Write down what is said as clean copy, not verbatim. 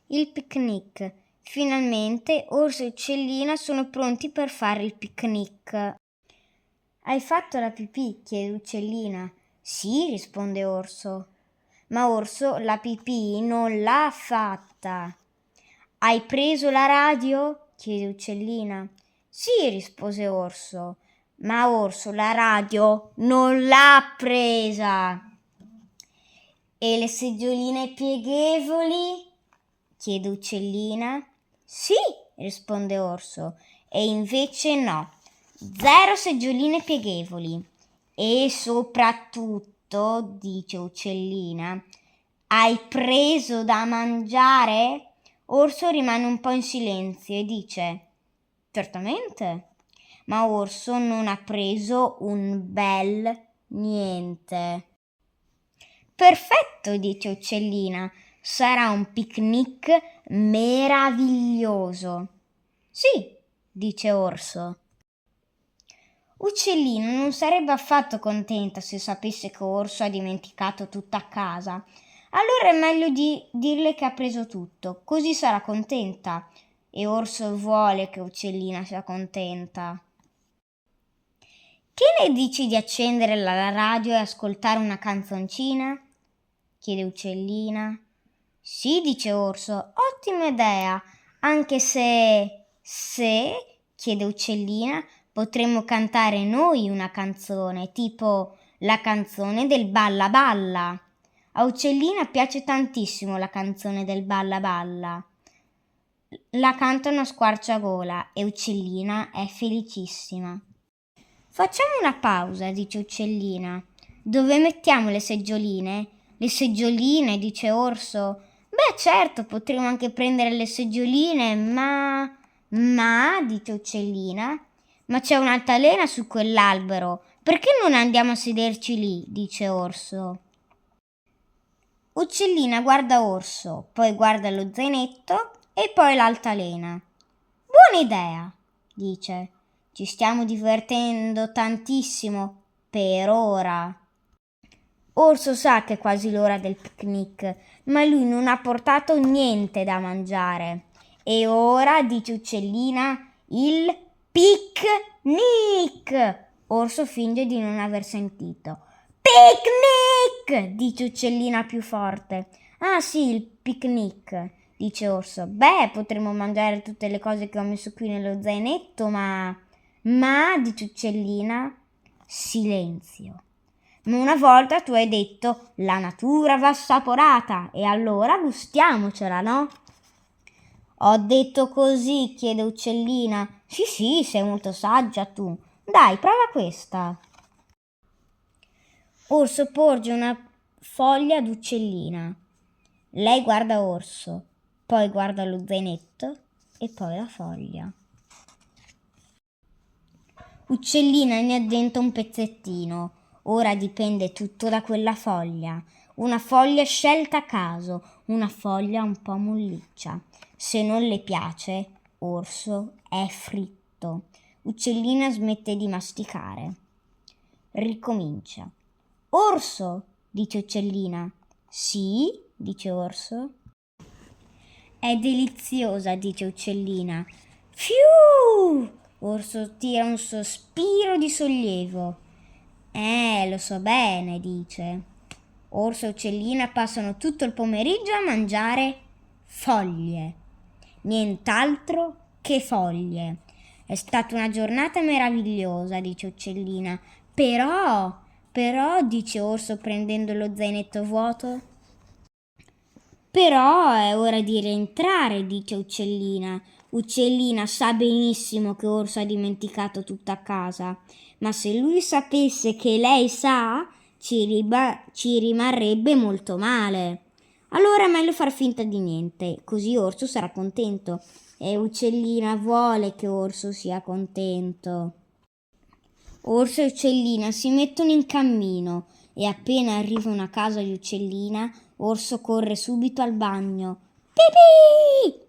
Il picnic. Finalmente Orso e Uccellina sono pronti per fare il picnic. Hai fatto la pipì? Chiede Uccellina. Sì, risponde Orso. Ma Orso la pipì non l'ha fatta. Hai preso la radio? Chiede Uccellina. Sì, rispose Orso. Ma Orso la radio non l'ha presa. E le seggioline pieghevoli? Chiede Uccellina. Sì, risponde Orso. E invece no. 0 seggioline pieghevoli. E soprattutto, dice Uccellina, hai preso da mangiare? Orso rimane un po' in silenzio e dice: certamente. Ma Orso non ha preso un bel niente. Perfetto, dice Uccellina, sarà un picnic meraviglioso. Sì, dice Orso. Uccellina non sarebbe affatto contenta se sapesse che Orso ha dimenticato tutta a casa. Allora è meglio dirle che ha preso tutto, così sarà contenta. E Orso vuole che Uccellina sia contenta. Che ne dici di accendere la radio e ascoltare una canzoncina? Chiede Uccellina. Sì, dice Orso, ottima idea, anche se, chiede Uccellina, potremmo cantare noi una canzone, tipo la canzone del Balla Balla. A Uccellina piace tantissimo la canzone del Balla Balla. La cantano a squarciagola e Uccellina è felicissima. Facciamo una pausa, dice Uccellina. Dove mettiamo le seggioline? Le seggioline, dice Orso. Beh, certo, potremmo anche prendere le seggioline, ma, dice Uccellina, ma c'è un'altalena su quell'albero. Perché non andiamo a sederci lì? Dice Orso. Uccellina guarda Orso, poi guarda lo zainetto e poi l'altalena. Buona idea, dice. Ci stiamo divertendo tantissimo per ora. Orso sa che è quasi l'ora del picnic, ma lui non ha portato niente da mangiare. E ora, dice Uccellina, il picnic. Orso finge di non aver sentito. Picnic, dice Uccellina più forte. Ah sì, il picnic, dice Orso. Beh, potremmo mangiare tutte le cose che ho messo qui nello zainetto, ma, dice Uccellina, silenzio. Ma una volta tu hai detto la natura va assaporata e allora gustiamocela, no? Ho detto così, chiede Uccellina. Sì, sei molto saggia tu. Dai, prova questa. Orso porge una foglia ad Uccellina. Lei guarda Orso, poi guarda lo zainetto e poi la foglia. Uccellina ne addenta un pezzettino. Ora dipende tutto da quella foglia. Una foglia scelta a caso, una foglia un po' molliccia. Se non le piace, Orso è fritto. Uccellina smette di masticare. Ricomincia. Orso, dice Uccellina. Sì, dice Orso. È deliziosa, dice Uccellina. Fiu! Orso tira un sospiro di sollievo. Lo so bene, dice. Orso e Uccellina passano tutto il pomeriggio a mangiare foglie. Nient'altro che foglie. È stata una giornata meravigliosa, dice Uccellina. Però, dice Orso prendendo lo zainetto vuoto. Però è ora di rientrare, dice Uccellina. Uccellina sa benissimo che Orso ha dimenticato tutta a casa, ma se lui sapesse che lei sa, ci rimarrebbe molto male. Allora è meglio far finta di niente, così Orso sarà contento. E Uccellina vuole che Orso sia contento. Orso e Uccellina si mettono in cammino e appena arrivano a casa di Uccellina, Orso corre subito al bagno. Pipì!